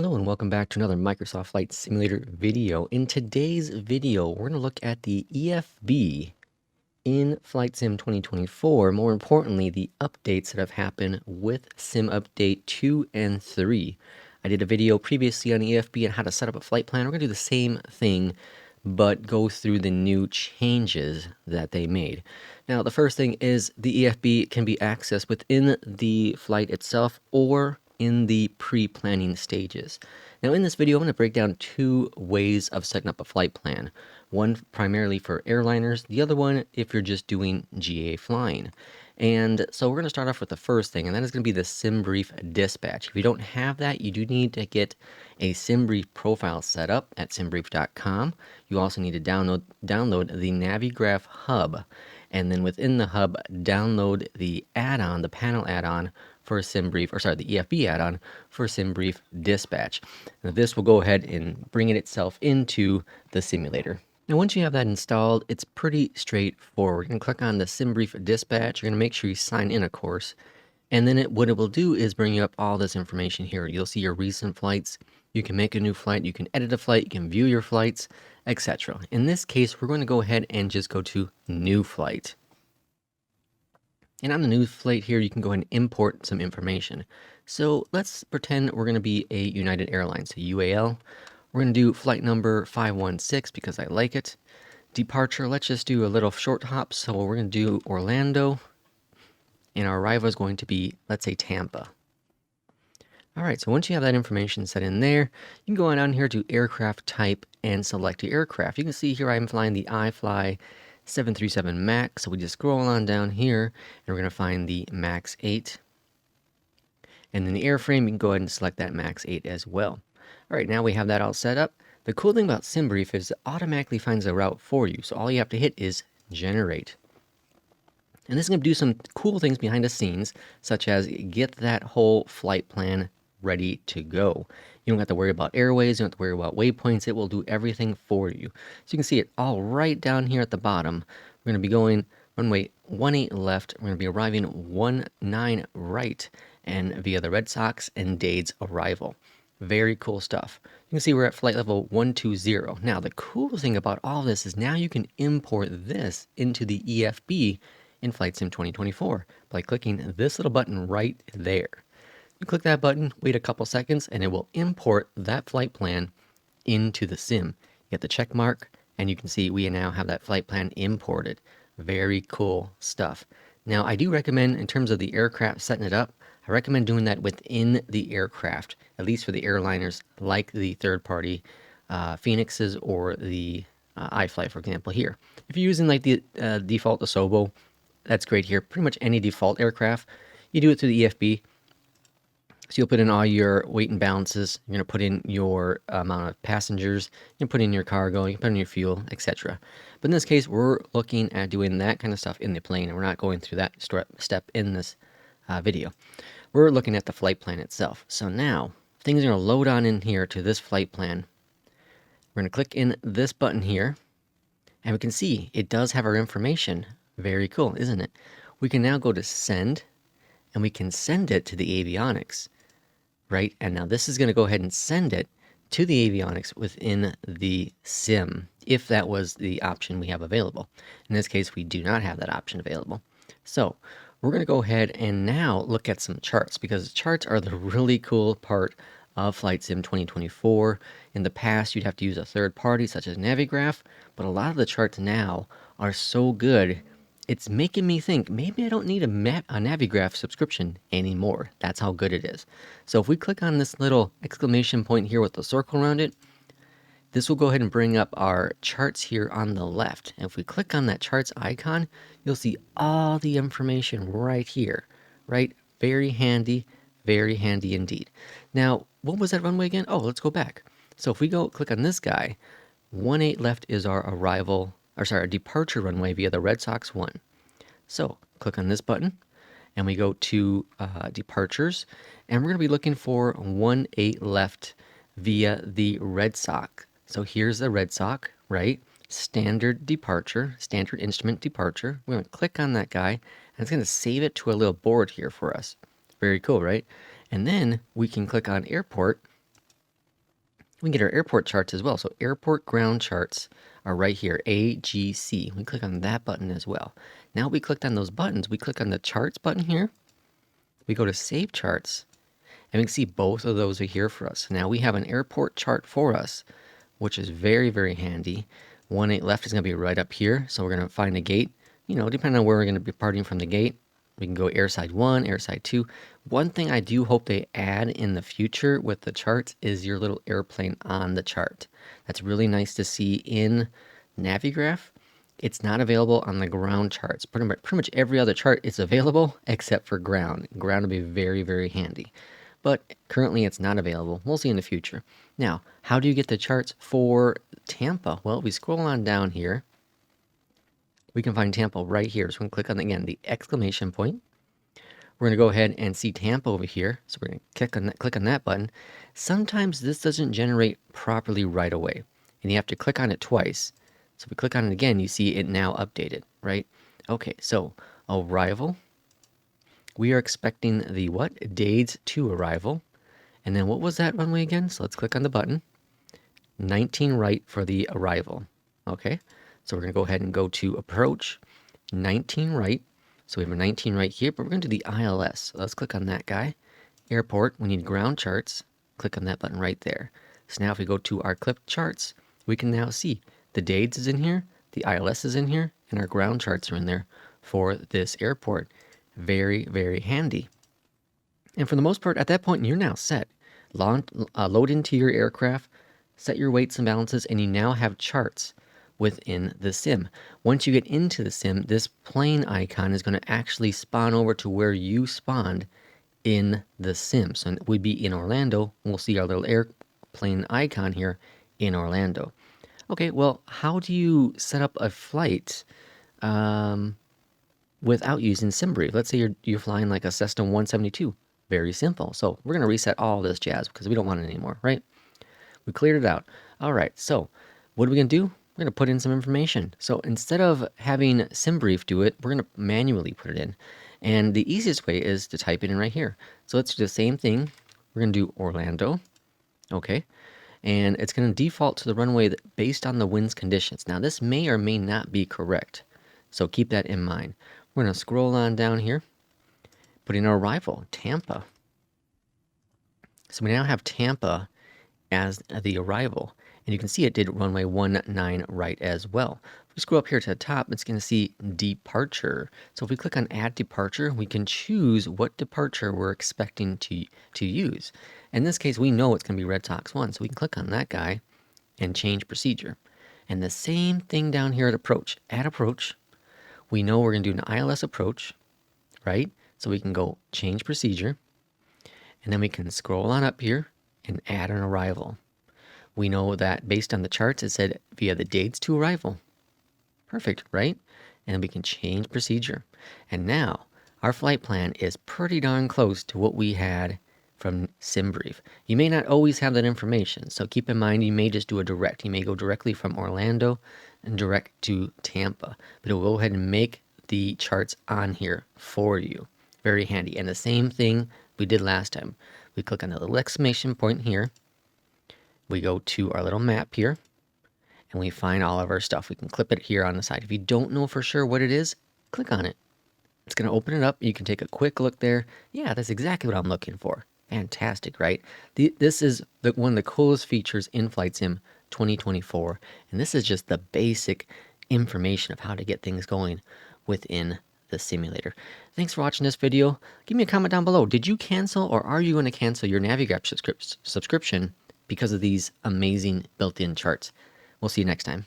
Hello and welcome back to another Microsoft Flight Simulator video. In today's video, we're going to look at the EFB in Flight Sim 2024. More importantly, the updates that have happened with Sim Update 2 and 3. I did a video previously on EFB and how to set up a flight plan. We're going to do the same thing, but go through the new changes that they made. Now, the first thing is the EFB can be accessed within the flight itself or in the pre-planning stages. Now in this video, I'm going to break down two ways of setting up a flight plan. One primarily for airliners, the other one if you're just doing GA flying. And so we're going to start off with the first thing, and that is going to be the Simbrief dispatch. If you don't have that, you do need to get a Simbrief profile set up at simbrief.com. You also need to download the Navigraph hub, and then within the hub, download the add-on, the panel add-on for Simbrief, or sorry, the EFB add-on for Simbrief dispatch. Now this will go ahead and bring it itself into the simulator. Now once you have that installed, it's pretty straightforward. You're going to click on the Simbrief dispatch. You're going to make sure you sign in, of course. And then what it will do is bring you up all this information here. You'll see your recent flights. You can make a new flight. You can edit a flight. You can view your flights, etc. In this case, we're going to go ahead and just go to New Flight. And on the new flight here, you can go ahead and import some information. So let's pretend we're going to be a United Airlines, a UAL. We're going to do flight number 516 because I like it. Departure, let's just do a little short hop. So we're going to do Orlando. And our arrival is going to be, let's say, Tampa. All right, so once you have that information set in there, you can go on down here to aircraft type and select the aircraft. You can see here I'm flying the iFly 737 MAX. So we just scroll on down here and we're going to find the MAX 8. And then the airframe, you can go ahead and select that MAX 8 as well. All right, now we have that all set up. The cool thing about Simbrief is it automatically finds a route for you. So all you have to hit is generate. And this is going to do some cool things behind the scenes, such as get that whole flight plan ready to go. You don't have to worry about airways, you don't have to worry about waypoints. It will do everything for you. So you can see it all right down here at the bottom. We're going to be going runway 18 left. We're going to be arriving 19 right, and via the Red Sox and Dade's arrival. Very cool stuff. You can see we're at flight level 120. Now, the cool thing about all this is now you can import this into the EFB in Flight Sim 2024 by clicking this little button right there. You click that button, wait a couple seconds, and it will import that flight plan into the sim. You get the check mark, and you can see we now have that flight plan imported. Very cool stuff. Now, I do recommend, in terms of the aircraft setting it up, I recommend doing that within the aircraft, at least for the airliners, like the third-party Phoenixes or the iFly, for example, here. If you're using like the default Asobo, that's great here. Pretty much any default aircraft, you do it through the EFB. So you'll put in all your weight and balances. You're going to put in your amount of passengers. You can put in your cargo. You can put in your fuel, etc. But in this case, we're looking at doing that kind of stuff in the plane, and we're not going through that step in this video. We're looking at the flight plan itself. So now things are going to load on in here to this flight plan. We're going to click in this button here, and we can see it does have our information. Very cool, isn't it? We can now go to send, and we can send it to the avionics, right? And now this is going to go ahead and send it to the avionics within the sim, if that was the option we have available. In this case, we do not have that option available. So we're going to go ahead and now look at some charts, because charts are the really cool part of Flight Sim 2024. In the past, you'd have to use a third party such as Navigraph, but a lot of the charts now are so good, it's making me think maybe I don't need a Navigraph subscription anymore. That's how good it is. So if we click on this little exclamation point here with the circle around it, this will go ahead and bring up our charts here on the left. And if we click on that charts icon, you'll see all the information right here, right? Very handy indeed. Now, what was that runway again? Oh, let's go back. So if we go click on this guy, 18 left is our arrival, or sorry, our departure runway via the Red Sox 1. So click on this button, and we go to departures, and we're going to be looking for 18 left via the Red Sox. So here's the Red Sox, right? Standard departure, standard instrument departure. We're going to click on that guy, and it's going to save it to a little board here for us. Very cool, right? And then we can click on airport, We can get our airport charts as well. So airport ground charts are right here, AGC. We click on that button as well. Now we clicked on those buttons. We click on the charts button here. We go to save charts, and we can see both of those are here for us. Now we have an airport chart for us, which is very, very handy. 1-8 left is going to be right up here. So we're going to find a gate, depending on where we're going to be departing from the gate. We can go airside 1, airside 2. One thing I do hope they add in the future with the charts is your little airplane on the chart. That's really nice to see in Navigraph. It's not available on the ground charts. Pretty much every other chart is available except for ground. Ground will be very, very handy. But currently it's not available. We'll see in the future. Now, how do you get the charts for Tampa? Well, we scroll on down here. We can find Tampa right here. So we're going to click on, again, the exclamation point. We're going to go ahead and see Tampa over here. So we're going to click on that button. Sometimes this doesn't generate properly right away, and you have to click on it twice. So if we click on it again, you see it now updated, right? Okay, so arrival. We are expecting the what? Days to arrival. And then what was that runway again? So let's click on the button. 19 right for the arrival. Okay, so we're going to go ahead and go to approach. 19 right. So we have a 19 right here, but we're going to do the ILS. So let's click on that guy. Airport, we need ground charts. Click on that button right there. So now if we go to our clip charts, we can now see the dates is in here, the ILS is in here, and our ground charts are in there for this airport. Very, very handy. And for the most part, at that point, you're now set. Load into your aircraft, set your weights and balances, and you now have charts within the sim. Once you get into the sim, this plane icon is going to actually spawn over to where you spawned in the sim. So we'd be in Orlando. We'll see our little airplane icon here in Orlando. Okay, well, how do you set up a flight without using Simbrief? Let's say you're flying like a Cessna 172. Very simple. So we're going to reset all this jazz because we don't want it anymore, right? We cleared it out. All right, so what are we going to do? We're going to put in some information. So instead of having Simbrief do it, we're going to manually put it in. And the easiest way is to type it in right here. So let's do the same thing. We're going to do Orlando. Okay. And it's going to default to the runway based on the wind's conditions. Now, this may or may not be correct. So keep that in mind. We're going to scroll on down here. Put in our arrival, Tampa. So we now have Tampa as the arrival. And you can see it did runway 19 right as well. If we scroll up here to the top, it's going to see departure. So if we click on add departure, we can choose what departure we're expecting to use. In this case, we know it's going to be Red Sox 1, so we can click on that guy and change procedure. And the same thing down here at approach. At approach, we know we're going to do an ILS approach, right? So we can go change procedure, and then we can scroll on up here and add an arrival. We know that based on the charts, it said via the dates to arrival. Perfect, right? And then we can change procedure. And now our flight plan is pretty darn close to what we had from Simbrief. You may not always have that information, so keep in mind you may just do a direct. You may go directly from Orlando and direct to Tampa, but it will go ahead and make the charts on here for you. Very handy. And the same thing we did last time. We click on the little exclamation point here. We go to our little map here, and we find all of our stuff. We can clip it here on the side. If you don't know for sure what it is, click on it. It's going to open it up. You can take a quick look there. Yeah, that's exactly what I'm looking for. Fantastic, right? This is one of the coolest features in Flight Sim 2024, and this is just the basic information of how to get things going within the simulator. Thanks for watching this video. Give me a comment down below. Did you cancel, or are you going to cancel your Navigraph subscription because of these amazing built-in charts? We'll see you next time.